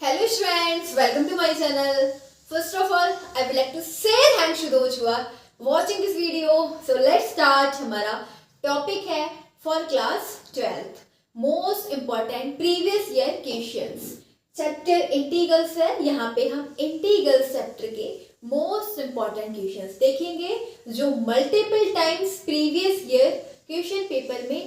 Hello friends, welcome to my channel. First of all, I would like to say thanks to those who are watching this video. So let's start. हमारा topic है for class 12th most important previous year questions. Chapter integrals है. यहाँ पे हम integrals chapter के most important questions देखेंगे जो multiple times previous year question paper में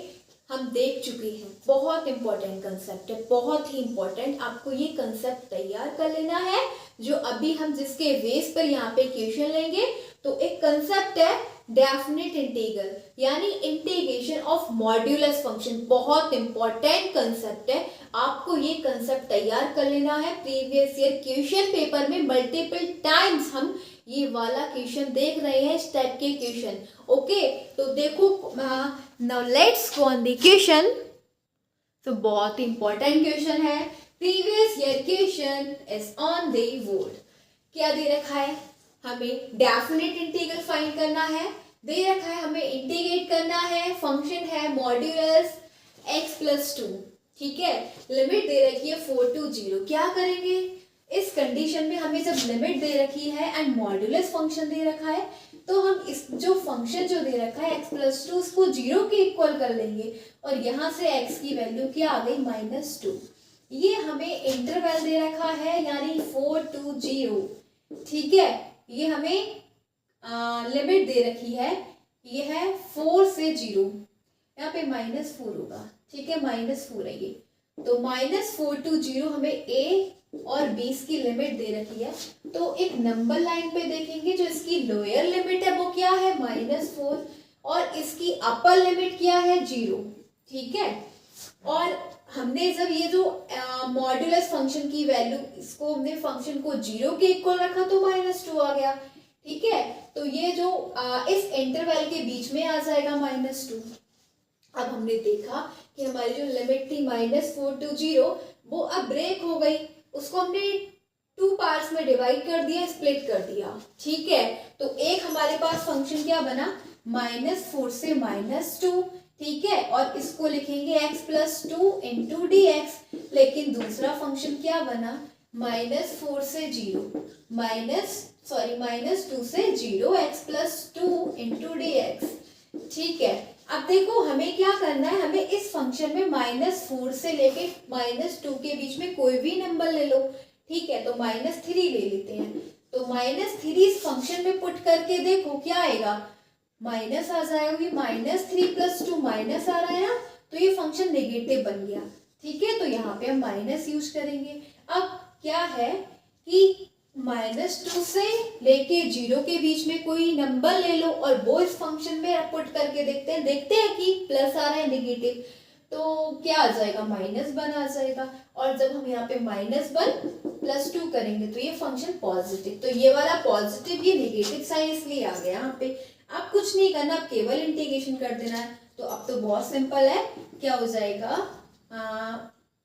हम देख चुके हैं. बहुत इंपॉर्टेंट कंसेप्ट है, बहुत ही इंपॉर्टेंट. आपको ये कंसेप्ट तैयार कर लेना है जो अभी हम जिसके बेस पर यहाँ पे क्वेश्चन लेंगे. तो एक कंसेप्ट है डेफिनेट इंटीग्रल यानी इंटीग्रेशन ऑफ मॉड्यूलस फंक्शन. बहुत इंपॉर्टेंट कंसेप्ट है, आपको ये कंसेप्ट तैयार कर लेना है. प्रीवियस ईयर क्वेश्चन पेपर में मल्टीपल टाइम्स हम ये वाला क्वेश्चन देख रहे हैं, इस टाइप के क्वेश्चन. ओके, तो देखो now let's go on the question. तो बहुत इंपॉर्टेंट क्वेश्चन है. Previous year question is on the board. क्या दे रखा है? हमें डेफिनेट इंटीग्रल फाइंड करना है. दे रखा है हमें इंटीग्रेट करना है. फंक्शन है मॉड्यूलस x+2. ठीक है, लिमिट दे रखी है 4 to 0. क्या करेंगे इस कंडीशन में? हमें जब लिमिट दे रखी है एंड मॉड्यूलस फंक्शन दे रखा है तो हम इस जो फंक्शन जो दे रखा है x+2 उसको 0 के इक्वल कर लेंगे और यहाँ से x की वैल्यू क्या आ गई -2. ये हमें इंटरवल दे रखा है यानी 4 to 0. ठीक है, ये हमें लिमिट दे रखी है, ये है 4 से 0. यहाँ पे -4 होगा. ठीक है, -4 है ये. तो -4 to 0 हमें a और b की लिमिट दे रखी है. तो एक नंबर लाइन पे देखेंगे जो इसकी लोअर लिमिट है वो क्या है -4 और इसकी अपर लिमिट क्या है 0. ठीक है, और हमने जब ये जो मॉड्यूलस फंक्शन की वैल्यू इसको हमने फंक्शन को 0 के इक्वल रखा तो -2 आ गया. ठीक है, तो ये जो इस इंटरवल के बीच में आ जाएगा -2. अब हमने देखा कि हमारी जो लिमिट थी -4 to 0 वो अब ब्रेक हो गई. उसको हमने 2 पार्ट्स में डिवाइड कर दिया, स्प्लिट कर दिया. ठीक है, तो एक हमारे पास फंक्शन क्या बना -4 से -2. ठीक है, और इसको लिखेंगे x+2 इंटू dx. लेकिन दूसरा फंक्शन क्या बना -4 से 0 -2 से 0 x+2 इंटू dx. ठीक है, अब देखो हमें क्या करना है. हमें इस फंक्शन में -4 से लेके -2 के बीच में कोई भी नंबर ले लो. ठीक है, तो -3 ले लेते हैं. तो -3 इस फंक्शन में पुट करके देखो क्या आएगा, माइनस आ जाएगा. -3 + 2 माइनस आ रहा है ना, तो ये फंक्शन नेगेटिव बन गया. ठीक है, तो यहाँ पे हम माइनस यूज करेंगे. अब क्या है कि -2 से लेके 0 के बीच में कोई नंबर ले लो और वो इस फंक्शन में पुट करके देखते हैं कि प्लस आ रहा है नेगेटिव, तो क्या आ जाएगा -1 आ जाएगा. और जब हम यहाँ पे -1 + 2 करेंगे तो ये फंक्शन पॉजिटिव. तो ये वाला पॉजिटिव, ये नेगेटिव साइन इसलिए आ गया यहाँ पे. अब कुछ नहीं करना, अब केवल इंटीग्रेशन कर देना है. तो अब तो बहुत सिंपल है. क्या हो जाएगा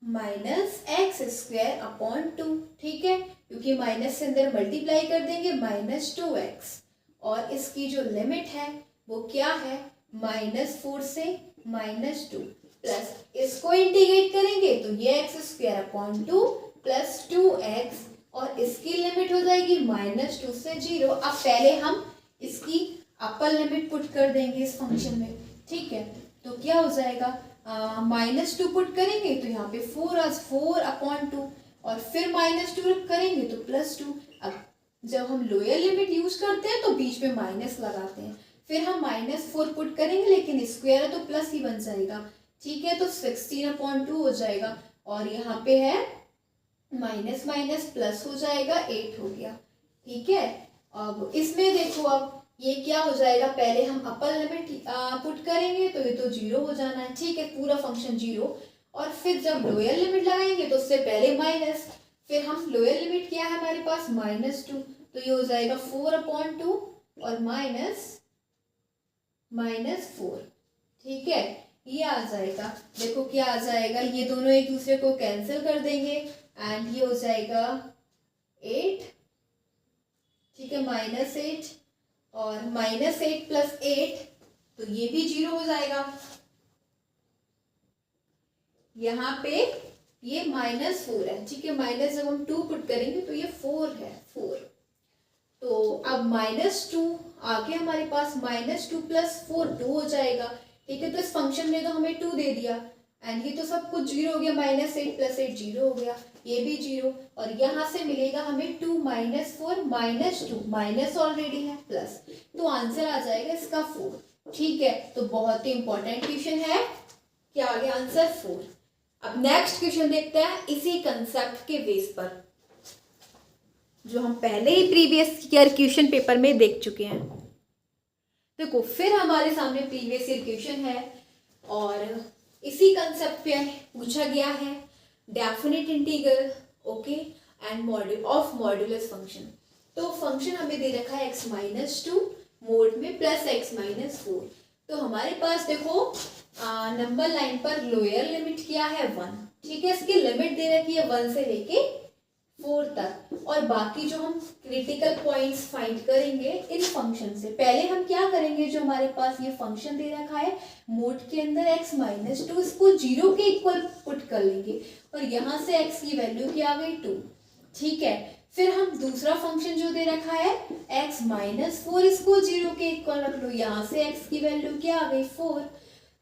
-x²/2. ठीक है, क्योंकि माइनस से अंदर मल्टीप्लाई कर देंगे -2x और इसकी जो लिमिट है वो क्या है -4 से -2 प्लस इसको इंटीग्रेट करेंगे तो ये x²/2 प्लस 2x और इसकी लिमिट हो जाएगी -2 से 0. अब पहले हम इसकी अपर लिमिट पुट कर देंगे इस फंक्शन में. ठीक है, तो क्या हो जाएगा -2 पुट करेंगे तो यहाँ पे 4/2 और फिर -2 करेंगे तो +2. अब जब हम लोअर लिमिट यूज करते हैं तो बीच में माइनस लगाते हैं. फिर हम -4 पुट करेंगे लेकिन स्क्वायर है तो प्लस ही बन जाएगा. ठीक है, तो 16/2 हो जाएगा और यहाँ पे है माइनस प्लस हो जाएगा 8 हो गया. ठीक है, अब इसमें देखो अब ये क्या हो जाएगा, पहले हम अपर लिमिट पुट करेंगे तो ये तो 0 हो जाना है. ठीक है, पूरा फंक्शन 0 और फिर जब लोअर लिमिट लगाएंगे तो उससे पहले माइनस, फिर हम लोअर लिमिट क्या है हमारे पास -2, तो ये हो जाएगा 4/2 और -4. ठीक है, ये आ जाएगा. देखो क्या आ जाएगा, ये दोनों एक दूसरे को कैंसिल कर देंगे एंड ये हो जाएगा 8. ठीक है, -8 और -8 + 8 तो ये भी 0 हो जाएगा. यहाँ पे ये -4 है, ठीक है। माइनस जब हम 2 पुट करेंगे तो ये 4 है, 4। तो अब -2 आगे हमारे पास -2 + 4 2 हो जाएगा, ठीक है। तो इस फंक्शन ने तो हमें 2 दे दिया एंड ये तो सब कुछ 0 हो गया, -8 + 8 0 हो गया, ये भी 0। और यहाँ से मिलेगा हमें 2 -4 -2, माइनस ऑलरेडी है प्लस, तो आंसर आ जाएगा इसका 4, ठीक है। तो बहुत ही इंपॉर्टेंट क्वेश्चन है, क्या आ गया आंसर 4। अब नेक्स्ट क्वेश्चन देखते हैं इसी कंसेप्ट के बेस पर, जो हम पहले ही प्रीवियस ईयर क्वेश्चन पेपर में देख चुके हैं। देखो फिर हमारे सामने प्रीवियस ईयर क्वेश्चन है और इसी कंसेप्ट पे पूछा गया है definite integral, okay, and modulus function. तो फंक्शन हमें दे रखा है x-2 मोड में प्लस x-4। तो हमारे पास देखो नंबर लाइन पर लोअर लिमिट क्या है 1, ठीक है। इसकी लिमिट दे रखी है 1 से लेके 4 तक, और बाकी जो हम क्रिटिकल पॉइंट्स फाइंड करेंगे इन फंक्शन से। पहले हम क्या करेंगे, जो हमारे पास ये फंक्शन दे रखा है मोड के अंदर x-2, इसको 0 के इक्वल पुट कर लेंगे और यहाँ से x की वैल्यू क्या आ गई 2, ठीक है। फिर हम दूसरा फंक्शन जो दे रखा है x-4, इसको 0 के इक्वल रख लो, यहाँ से x की वैल्यू क्या आ गई 4।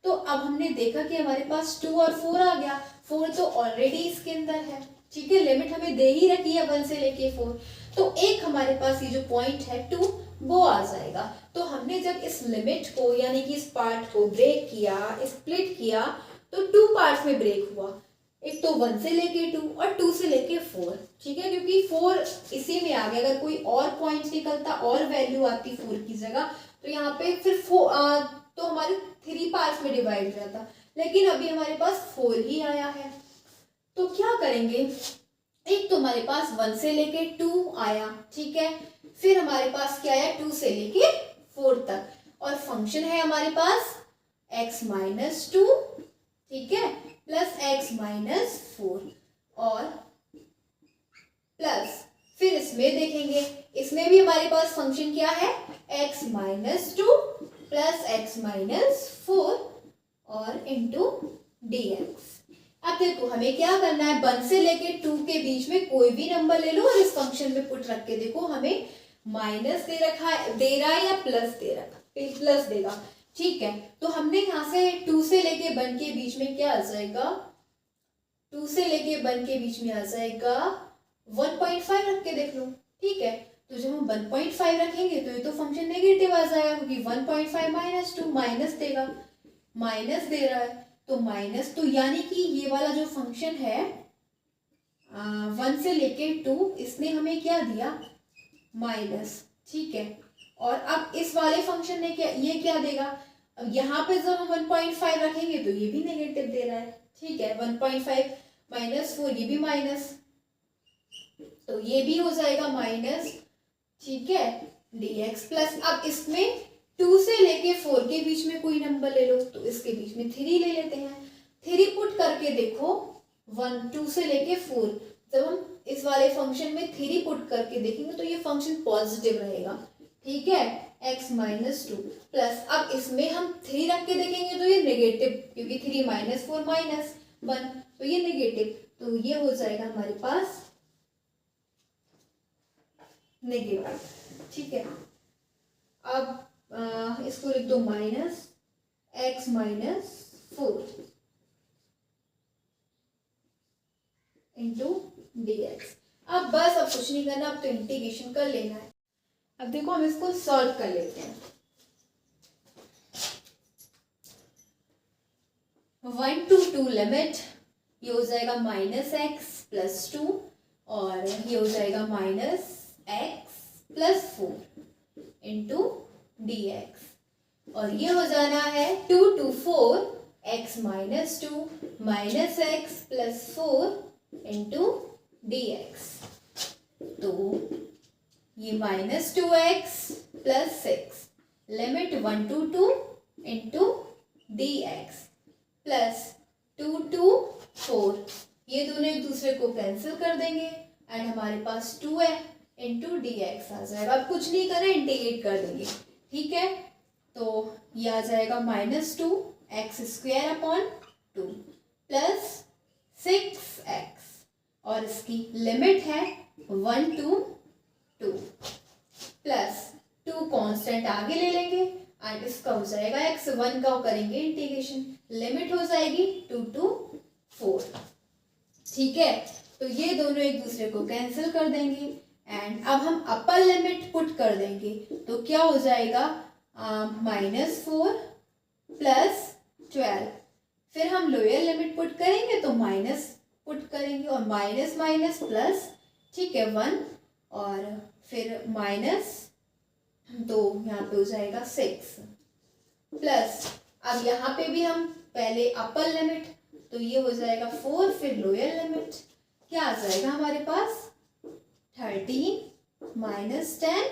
तो अब हमने देखा कि हमारे पास 2 और 4 आ गया, 4 तो ऑलरेडी इसके अंदर है, ठीक है। लिमिट हमें दे ही रखी है 1 से लेके 4, तो एक हमारे पास ये जो पॉइंट है 2 वो आ जाएगा। तो हमने जब इस लिमिट को यानी कि इस पार्ट को ब्रेक किया, स्प्लिट किया, तो 2 पार्ट्स में ब्रेक हुआ, एक तो 1 से लेके 2 और 2 से लेके 4, ठीक है। क्योंकि 4 इसी में आ गया, अगर कोई और पॉइंट निकलता और वैल्यू आती 4 की जगह, तो यहाँ पे फिर तो हमारे 3 पार्ट्स में डिवाइड हो जाता, लेकिन अभी हमारे पास 4 ही आया है। तो क्या करेंगे, एक तो हमारे पास 1 से लेके 2 आया, ठीक है। फिर हमारे पास क्या आया 2 से लेके 4 तक, और फंक्शन है हमारे पास x-2, ठीक है, प्लस x-4, और प्लस फिर इसमें देखेंगे, इसमें भी हमारे पास फंक्शन क्या है x-2 प्लस x-4 और इंटू dx। अब देखो हमें क्या करना है, 1 से लेके 2 के बीच में कोई भी नंबर ले लो और इस फंक्शन में पुट रख के देखो हमें माइनस दे रहा है या प्लस प्लस देगा, ठीक है। तो हमने यहाँ से 2 से लेके 1 के बीच में क्या आ जाएगा, 2 से लेके 1 के बीच में आ जाएगा 1.5 रख के देख लो, ठीक है। तो जब हम 1.5 रखेंगे तो ये तो फंक्शन नेगेटिव आ जाएगा, क्योंकि 1.5 - 2 माइनस देगा, माइनस दे रहा है, तो माइनस, तो यानी कि ये वाला जो फंक्शन है 1 से लेके 2, इसने हमें क्या दिया माइनस, ठीक है। और अब इस वाले फंक्शन ने ये क्या देगा, अब यहाँ पे जब हम 1.5 रखेंगे तो ये भी नेगेटिव दे रहा है, ठीक है। 1.5 - 4 ये भी माइनस, तो ये भी हो जाएगा माइनस, ठीक है, dx प्लस। अब इसमें 2 से लेके 4 के बीच में कोई नंबर ले लो, तो इसके बीच में 3 ले लेते हैं, 3 पुट करके देखो 2 से लेके 4, जब हम इस वाले फंक्शन में 3 पुट करके देखेंगे तो ये फंक्शन पॉजिटिव रहेगा, ठीक है, x-2 प्लस। अब इसमें हम 3 रख के देखेंगे तो ये नेगेटिव, क्योंकि 3 - 4 -1, तो ये नेगेटिव, तो ये हो जाएगा हमारे पास नेगेटिव, ठीक है। अब इसको लिख दो -x-4 इंटू dx। अब बस अब कुछ नहीं करना, अब तो इंटीग्रेशन कर लेना है। अब देखो हम इसको सॉल्व कर लेते हैं। 1 to 2 लिमिट, ये हो जाएगा -x + 2 और ये हो जाएगा -x + 4 इंटू dx, और ये हो जाना है 2 to 4 x-2 -x + 4 into dx। तो ये -2x + 6 limit 1 to 2 into dx plus 2 to 4, ये दोनों एक दूसरे को कैंसिल कर देंगे एंड हमारे पास 2 है इंटू dx आ जाएगा। अब कुछ नहीं करना, इंटीग्रेट कर देंगे, ठीक है। तो ये आ जाएगा -2x² / 2 प्लस 6x और इसकी लिमिट है 1 to 2 प्लस 2 कांस्टेंट आगे ले लेंगे एंड इसका हो जाएगा x, 1 का करेंगे इंटीग्रेशन, लिमिट हो जाएगी 2 to 4। ठीक है, तो ये दोनों एक दूसरे को कैंसिल कर देंगे एंड अब हम अपर लिमिट पुट कर देंगे तो क्या हो जाएगा -4 प्लस 12। फिर हम लोअर लिमिट पुट करेंगे तो माइनस पुट करेंगे और माइनस माइनस प्लस, ठीक है 1 और फिर माइनस 2, यहाँ पे हो जाएगा 6 प्लस, अब यहाँ पे भी हम पहले अपर लिमिट तो ये हो जाएगा 4, फिर लोअर लिमिट क्या आ जाएगा हमारे पास 13 माइनस 10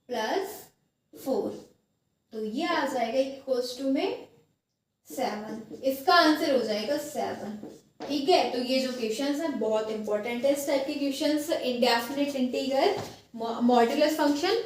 प्लस 4, तो ये आ जाएगा इक्वल्स टू में 7। इसका आंसर हो जाएगा 7। ठीक है, तो ये जो क्वेश्चंस हैं बहुत इंपॉर्टेंट है इस टाइप के questions, indefinite integral, modulus function